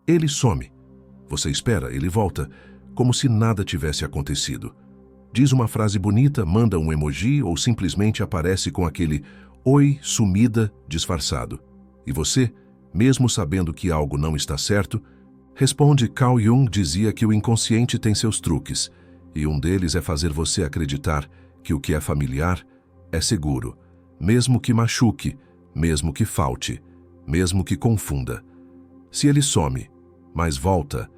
Ele some. Você espera, ele volta, como se nada tivesse acontecido. Diz uma frase bonita, manda um emoji ou simplesmente aparece com aquele "oi, sumida" disfarçado. E você, mesmo sabendo que algo não está certo, responde. Carl Jung dizia que o inconsciente tem seus truques, e um deles é fazer você acreditar que o que é familiar é seguro, mesmo que machuque, mesmo que falte, mesmo que confunda. Se ele some, mas volta,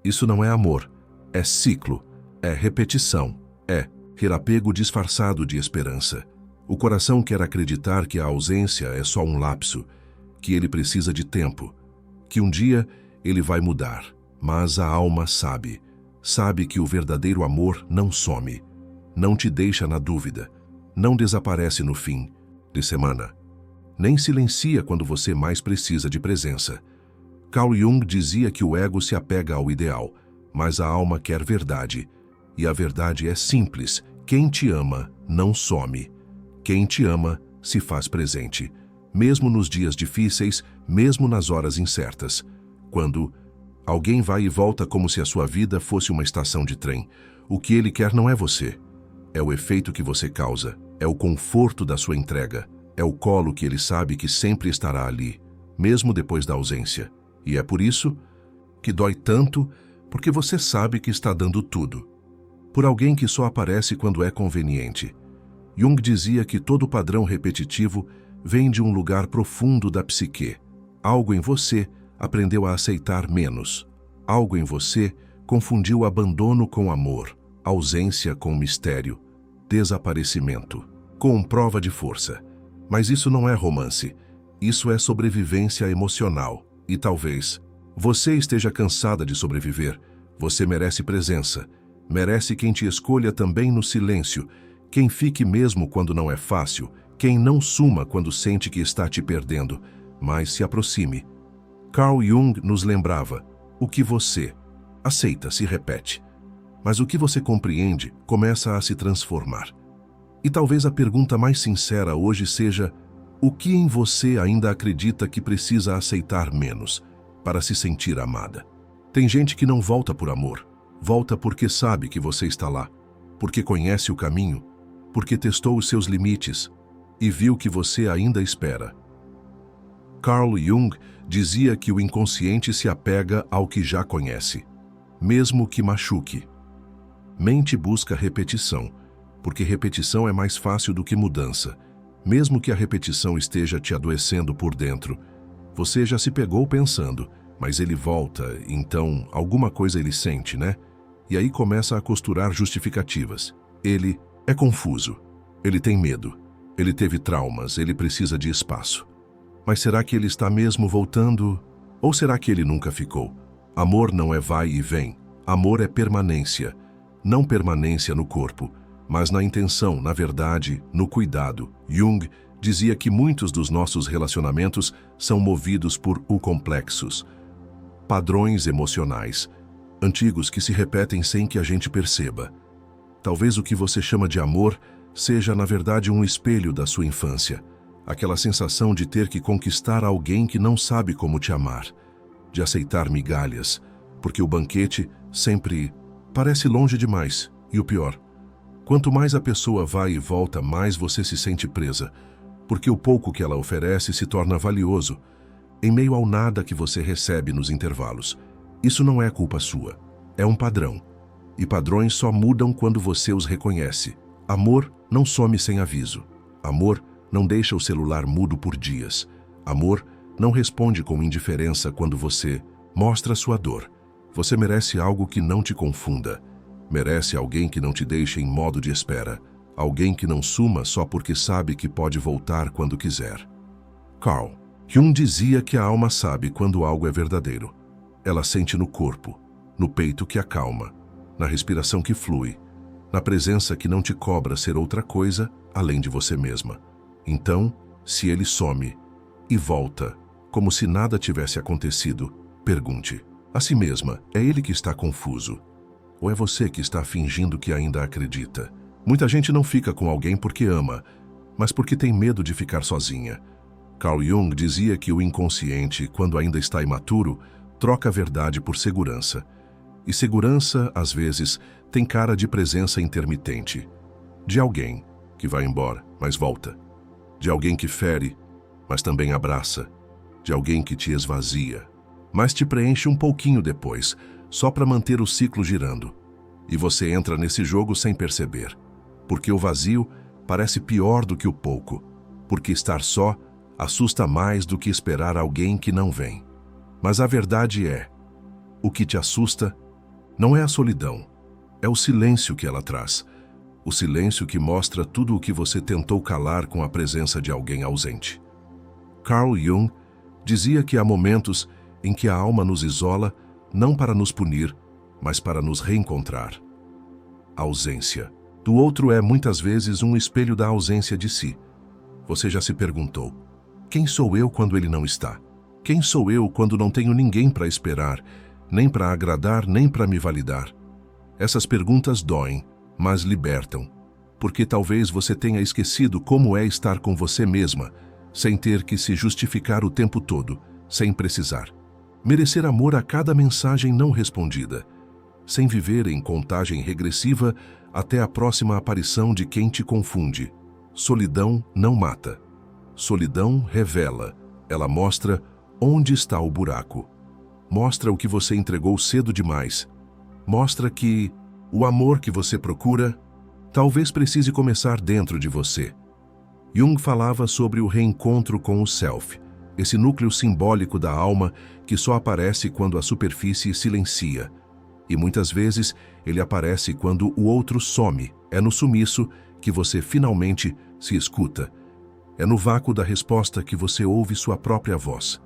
isso não é amor, é ciclo, é repetição, é apego disfarçado de esperança. O coração quer acreditar que a ausência é só um lapso, que ele precisa de tempo, que um dia ele vai mudar, mas a alma sabe que o verdadeiro amor não some, não te deixa na dúvida, não desaparece no fim de semana, nem silencia quando você mais precisa de presença. Carl Jung dizia que o ego se apega ao ideal, mas a alma quer verdade, e a verdade é simples: quem te ama não some. Quem te ama se faz presente, mesmo nos dias difíceis, mesmo nas horas incertas. Quando alguém vai e volta como se a sua vida fosse uma estação de trem, o que ele quer não é você. É o efeito que você causa, é o conforto da sua entrega, é o colo que ele sabe que sempre estará ali, mesmo depois da ausência. E é por isso que dói tanto, porque você sabe que está dando tudo. Por alguém que só aparece quando é conveniente. Jung dizia que todo padrão repetitivo vem de um lugar profundo da psique. Algo em você aprendeu a aceitar menos. Algo em você confundiu abandono com amor, ausência com mistério, desaparecimento com prova de força. Mas isso não é romance. Isso é sobrevivência emocional. E talvez você esteja cansada de sobreviver. Você merece presença. Merece quem te escolha também no silêncio. Quem fique mesmo quando não é fácil. Quem não suma quando sente que está te perdendo, mas se aproxime. Carl Jung nos lembrava: o que você aceita se repete, mas o que você compreende começa a se transformar. E talvez a pergunta mais sincera hoje seja: o que em você ainda acredita que precisa aceitar menos para se sentir amada? Tem gente que não volta por amor, volta porque sabe que você está lá, porque conhece o caminho, porque testou os seus limites e viu que você ainda espera. Carl Jung dizia que o inconsciente se apega ao que já conhece, mesmo que machuque. Mente busca repetição, porque repetição é mais fácil do que mudança. Mesmo que a repetição esteja te adoecendo por dentro, você já se pegou pensando, mas ele volta, então alguma coisa ele sente, né? E aí começa a costurar justificativas. Ele é confuso, ele tem medo, ele teve traumas, ele precisa de espaço. Mas será que ele está mesmo voltando? Ou será que ele nunca ficou? Amor não é vai e vem, amor é permanência. Não permanência no corpo, mas na intenção, na verdade, no cuidado. Jung dizia que muitos dos nossos relacionamentos são movidos por complexos, padrões emocionais, antigos que se repetem sem que a gente perceba. Talvez o que você chama de amor seja, na verdade, um espelho da sua infância. Aquela sensação de ter que conquistar alguém que não sabe como te amar, de aceitar migalhas, porque o banquete sempre parece longe demais. E o pior, quanto mais a pessoa vai e volta, mais você se sente presa, porque o pouco que ela oferece se torna valioso, em meio ao nada que você recebe nos intervalos. Isso não é culpa sua, é um padrão. E padrões só mudam quando você os reconhece. Amor não some sem aviso. Amor não deixa o celular mudo por dias. Amor não responde com indiferença quando você mostra sua dor. Você merece algo que não te confunda. Merece alguém que não te deixe em modo de espera. Alguém que não suma só porque sabe que pode voltar quando quiser. Carl Jung dizia que a alma sabe quando algo é verdadeiro. Ela sente no corpo, no peito que acalma, na respiração que flui, na presença que não te cobra ser outra coisa além de você mesma. Então, se ele some e volta, como se nada tivesse acontecido, pergunte a si mesma: é ele que está confuso? Ou é você que está fingindo que ainda acredita? Muita gente não fica com alguém porque ama, mas porque tem medo de ficar sozinha. Carl Jung dizia que o inconsciente, quando ainda está imaturo, troca a verdade por segurança. E segurança, às vezes, tem cara de presença intermitente. De alguém que vai embora, mas volta. De alguém que fere, mas também abraça. De alguém que te esvazia, mas te preenche um pouquinho depois, só para manter o ciclo girando. E você entra nesse jogo sem perceber. Porque o vazio parece pior do que o pouco. Porque estar só assusta mais do que esperar alguém que não vem. Mas a verdade é, o que te assusta não é a solidão, é o silêncio que ela traz. O silêncio que mostra tudo o que você tentou calar com a presença de alguém ausente. Carl Jung dizia que há momentos em que a alma nos isola não para nos punir, mas para nos reencontrar. A ausência do outro é muitas vezes um espelho da ausência de si. Você já se perguntou, quem sou eu quando ele não está? Quem sou eu quando não tenho ninguém para esperar, nem para agradar, nem para me validar? Essas perguntas doem, mas libertam, porque talvez você tenha esquecido como é estar com você mesma, sem ter que se justificar o tempo todo, sem precisar. Merecer amor a cada mensagem não respondida, sem viver em contagem regressiva até a próxima aparição de quem te confunde. Solidão não mata. Solidão revela. Ela mostra onde está o buraco. Mostra o que você entregou cedo demais. Mostra que o amor que você procura talvez precise começar dentro de você. Jung falava sobre o reencontro com o self, esse núcleo simbólico da alma que só aparece quando a superfície silencia. E muitas vezes ele aparece quando o outro some. É no sumiço que você finalmente se escuta. É no vácuo da resposta que você ouve sua própria voz.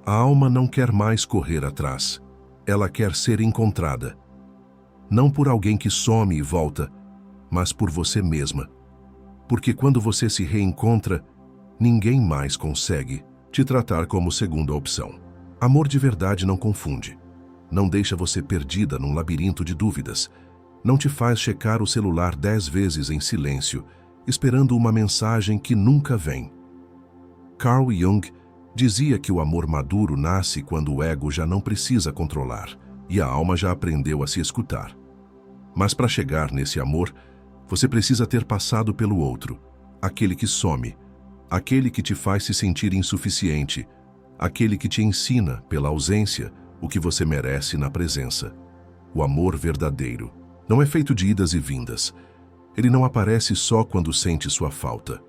A alma não quer mais correr atrás. Ela quer ser encontrada. Não por alguém que some e volta, mas por você mesma. Porque quando você se reencontra, ninguém mais consegue te tratar como segunda opção. Amor de verdade não confunde. Não deixa você perdida num labirinto de dúvidas. Não te faz checar o celular 10 vezes em silêncio, esperando uma mensagem que nunca vem. Carl Jung dizia que o amor maduro nasce quando o ego já não precisa controlar e a alma já aprendeu a se escutar. Mas para chegar nesse amor, você precisa ter passado pelo outro, aquele que some, aquele que te faz se sentir insuficiente, aquele que te ensina, pela ausência, o que você merece na presença. O amor verdadeiro não é feito de idas e vindas. Ele não aparece só quando sente sua falta.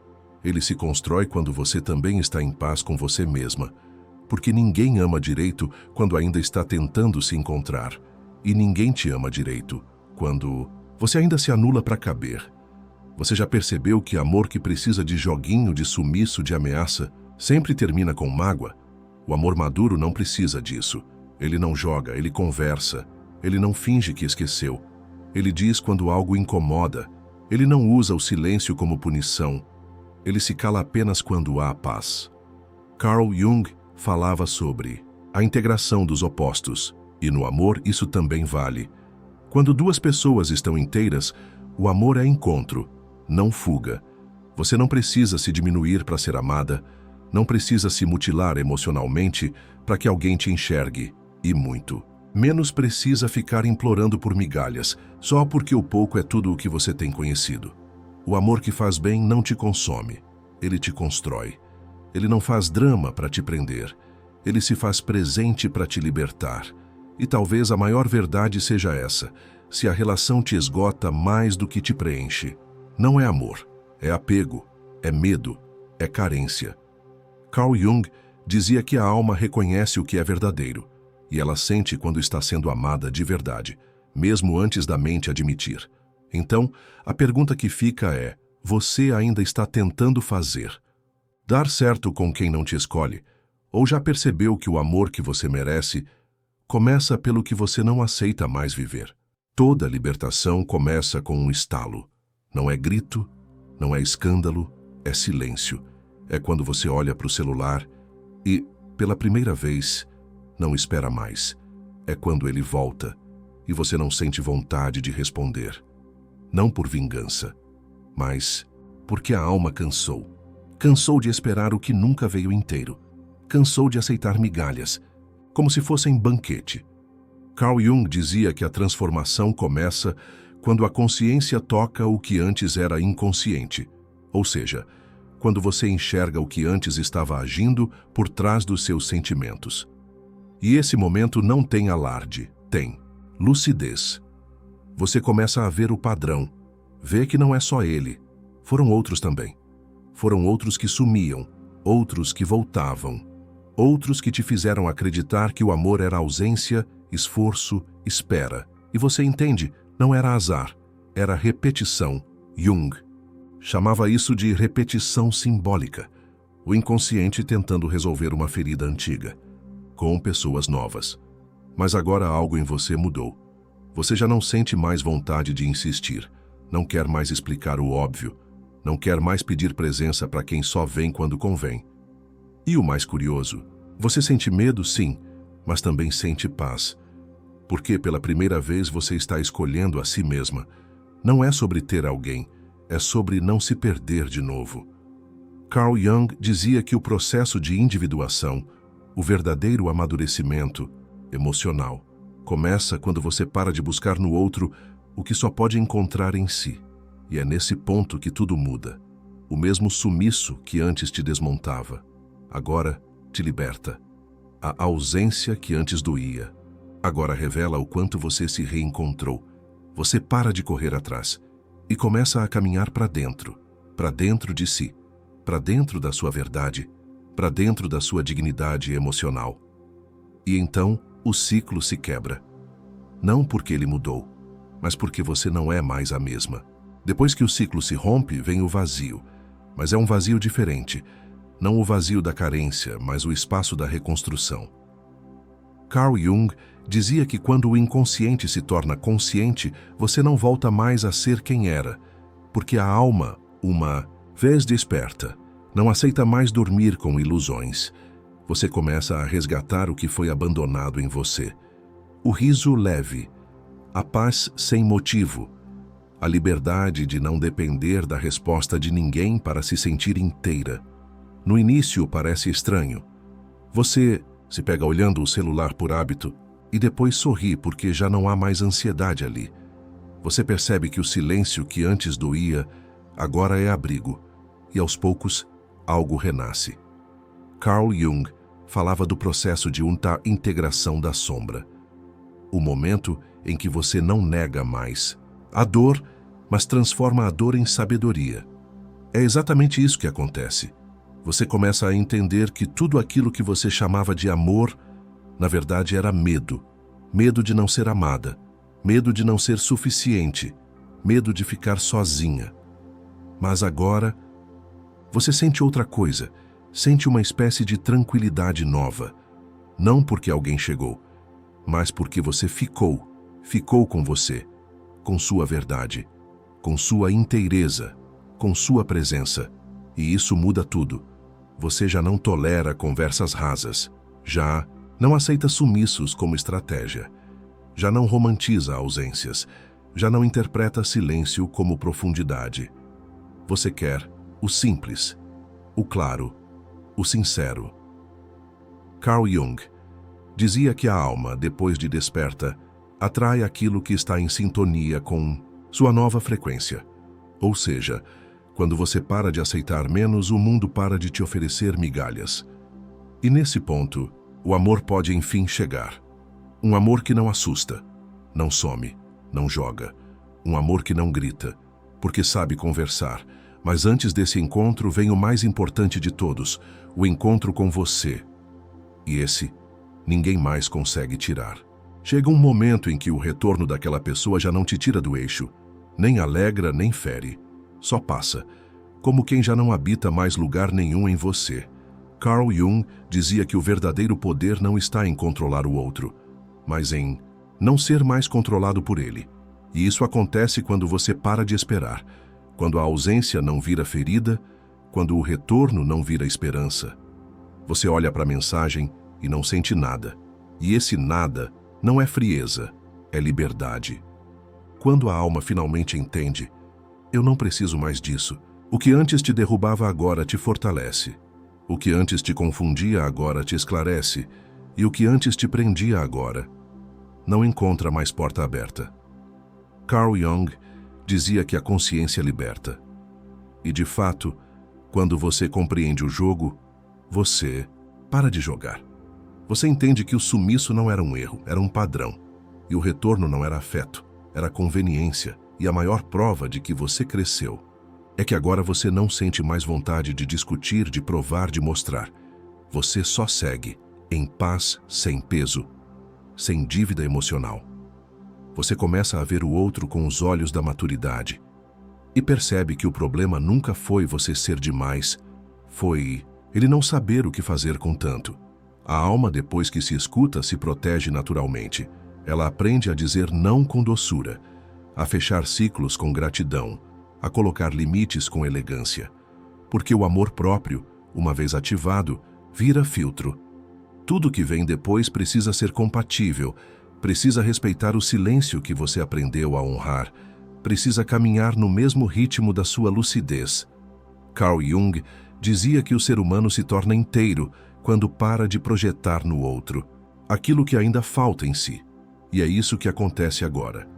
Ele se constrói quando você também está em paz com você mesma, porque ninguém ama direito quando ainda está tentando se encontrar, e ninguém te ama direito quando você ainda se anula para caber. Você já percebeu que amor que precisa de joguinho, de sumiço, de ameaça, sempre termina com mágoa? O amor maduro não precisa disso. Ele não joga, ele conversa. Ele não finge que esqueceu. Ele diz quando algo incomoda. Ele não usa o silêncio como punição. Ele se cala apenas quando há paz. Carl Jung falava sobre a integração dos opostos, e no amor isso também vale. Quando duas pessoas estão inteiras, o amor é encontro, não fuga. Você não precisa se diminuir para ser amada, não precisa se mutilar emocionalmente para que alguém te enxergue, e muito menos precisa ficar implorando por migalhas, só porque o pouco é tudo o que você tem conhecido. O amor que faz bem não te consome, ele te constrói. Ele não faz drama para te prender, ele se faz presente para te libertar. E talvez a maior verdade seja essa: se a relação te esgota mais do que te preenche, não é amor, é apego, é medo, é carência. Carl Jung dizia que a alma reconhece o que é verdadeiro, e ela sente quando está sendo amada de verdade, mesmo antes da mente admitir. Então, a pergunta que fica é: você ainda está tentando fazer dar certo com quem não te escolhe? Ou já percebeu que o amor que você merece começa pelo que você não aceita mais viver? Toda libertação começa com um estalo. Não é grito, não é escândalo, é silêncio. É quando você olha para o celular e, pela primeira vez, não espera mais. É quando ele volta e você não sente vontade de responder. Não por vingança, mas porque a alma cansou. Cansou de esperar o que nunca veio inteiro. Cansou de aceitar migalhas. como se fossem banquete. Carl Jung dizia que a transformação começa quando a consciência toca o que antes era inconsciente, ou seja, quando você enxerga o que antes estava agindo por trás dos seus sentimentos. E esse momento não tem alarde, tem lucidez. Você começa a ver o padrão, vê que não é só ele, foram outros também. Foram outros que sumiam, outros que voltavam, outros que te fizeram acreditar que o amor era ausência, esforço, espera. E você entende, não era azar, era repetição. Jung chamava isso de repetição simbólica, o inconsciente tentando resolver uma ferida antiga, com pessoas novas. Mas agora algo em você mudou. Você já não sente mais vontade de insistir, não quer mais explicar o óbvio, não quer mais pedir presença para quem só vem quando convém. E o mais curioso, você sente medo, sim, mas também sente paz. Porque pela primeira vez você está escolhendo a si mesma. Não é sobre ter alguém, é sobre não se perder de novo. Carl Jung dizia que o processo de individuação, o verdadeiro amadurecimento emocional, começa quando você para de buscar no outro o que só pode encontrar em si. E é nesse ponto que tudo muda. O mesmo sumiço que antes te desmontava, agora te liberta. A ausência que antes doía, agora revela o quanto você se reencontrou. Você para de correr atrás e começa a caminhar para dentro de si, para dentro da sua verdade, para dentro da sua dignidade emocional. E então o ciclo se quebra. Não porque ele mudou, mas porque você não é mais a mesma. Depois que o ciclo se rompe, vem o vazio, mas é um vazio diferente. Não o vazio da carência, mas o espaço da reconstrução. Carl Jung dizia que quando o inconsciente se torna consciente, você não volta mais a ser quem era, porque a alma, uma vez desperta, não aceita mais dormir com ilusões. Você começa a resgatar o que foi abandonado em você. O riso leve, a paz sem motivo, a liberdade de não depender da resposta de ninguém para se sentir inteira. No início parece estranho. Você se pega olhando o celular por hábito e depois sorri porque já não há mais ansiedade ali. Você percebe que o silêncio que antes doía, agora é abrigo, e aos poucos algo renasce. Carl Jung falava do processo de integração da sombra. O momento em que você não nega mais a dor, mas transforma a dor em sabedoria. É exatamente isso que acontece. Você começa a entender que tudo aquilo que você chamava de amor, na verdade era medo. Medo de não ser amada, medo de não ser suficiente, medo de ficar sozinha. Mas agora, você sente outra coisa, sente uma espécie de tranquilidade nova. Não porque alguém chegou, mas porque você ficou com você, com sua verdade, com sua inteireza, com sua presença. E isso muda tudo. Você já não tolera conversas rasas, já não aceita sumiços como estratégia, já não romantiza ausências, já não interpreta silêncio como profundidade. Você quer o simples, o claro, o sincero. Carl Jung dizia que a alma, depois de desperta, atrai aquilo que está em sintonia com sua nova frequência. Ou seja, quando você para de aceitar menos, o mundo para de te oferecer migalhas. E nesse ponto, o amor pode enfim chegar. Um amor que não assusta, não some, não joga. Um amor que não grita, porque sabe conversar. Mas antes desse encontro vem o mais importante de todos, o encontro com você. E esse, ninguém mais consegue tirar. Chega um momento em que o retorno daquela pessoa já não te tira do eixo, nem alegra, nem fere. Só passa, como quem já não habita mais lugar nenhum em você. Carl Jung dizia que o verdadeiro poder não está em controlar o outro, mas em não ser mais controlado por ele. E isso acontece quando você para de esperar, quando a ausência não vira ferida, quando o retorno não vira esperança. Você olha para a mensagem e não sente nada. E esse nada não é frieza, é liberdade. Quando a alma finalmente entende, eu não preciso mais disso. O que antes te derrubava agora te fortalece. O que antes te confundia agora te esclarece. E o que antes te prendia agora não encontra mais porta aberta. Carl Jung dizia que a consciência liberta. E de fato, quando você compreende o jogo, você para de jogar. Você entende que o sumiço não era um erro, era um padrão. E o retorno não era afeto, era conveniência. E a maior prova de que você cresceu é que agora você não sente mais vontade de discutir, de provar, de mostrar. Você só segue, em paz, sem peso, sem dívida emocional. Você começa a ver o outro com os olhos da maturidade e percebe que o problema nunca foi você ser demais, foi ele não saber o que fazer com tanto. A alma, depois que se escuta, se protege naturalmente. Ela aprende a dizer não com doçura, a fechar ciclos com gratidão, a colocar limites com elegância. Porque o amor próprio, uma vez ativado, vira filtro. Tudo que vem depois precisa ser compatível, precisa respeitar o silêncio que você aprendeu a honrar, precisa caminhar no mesmo ritmo da sua lucidez. Carl Jung dizia que o ser humano se torna inteiro quando para de projetar no outro aquilo que ainda falta em si. E é isso que acontece agora.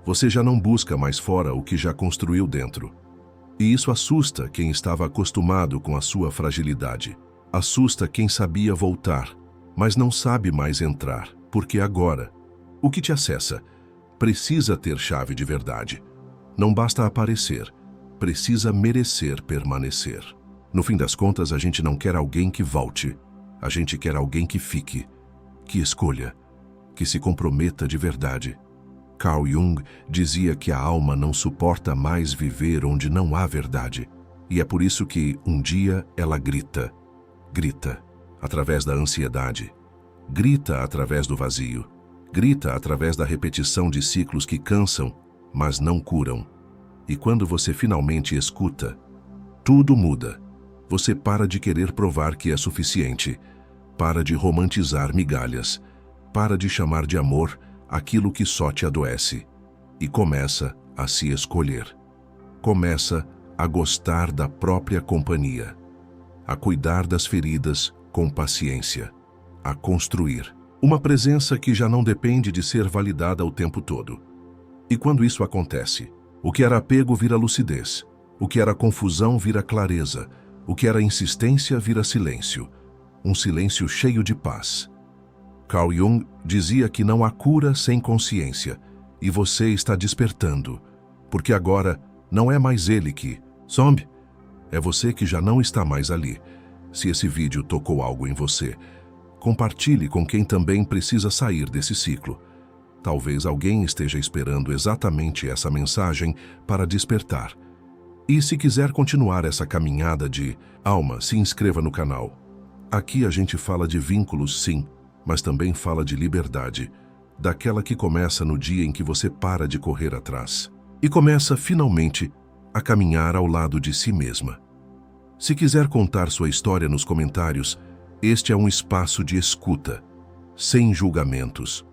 Você já não busca mais fora o que já construiu dentro. E isso assusta quem estava acostumado com a sua fragilidade. Assusta quem sabia voltar, mas não sabe mais entrar, porque agora, o que te acessa precisa ter chave de verdade. Não basta aparecer, precisa merecer permanecer. No fim das contas, a gente não quer alguém que volte, a gente quer alguém que fique, que escolha, que se comprometa de verdade. Carl Jung dizia que a alma não suporta mais viver onde não há verdade. E é por isso que, um dia, ela grita. Grita através da ansiedade. Grita através do vazio. Grita através da repetição de ciclos que cansam, mas não curam. E quando você finalmente escuta, tudo muda. Você para de querer provar que é suficiente. Para de romantizar migalhas. Para de chamar de amor aquilo que só te adoece, e começa a se escolher. Começa a gostar da própria companhia, a cuidar das feridas com paciência, a construir uma presença que já não depende de ser validada o tempo todo. E quando isso acontece, o que era apego vira lucidez, o que era confusão vira clareza, o que era insistência vira silêncio, um silêncio cheio de paz. Carl Jung dizia que não há cura sem consciência, e você está despertando, porque agora não é mais ele que some, é você que já não está mais ali. Se esse vídeo tocou algo em você, compartilhe com quem também precisa sair desse ciclo. Talvez alguém esteja esperando exatamente essa mensagem para despertar. E se quiser continuar essa caminhada de alma, se inscreva no canal. Aqui a gente fala de vínculos, sim, mas também fala de liberdade, daquela que começa no dia em que você para de correr atrás e começa, finalmente, a caminhar ao lado de si mesma. Se quiser contar sua história nos comentários, este é um espaço de escuta, sem julgamentos,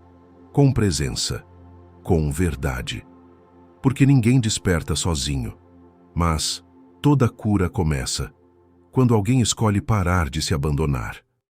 com presença, com verdade. Porque ninguém desperta sozinho, mas toda cura começa quando alguém escolhe parar de se abandonar.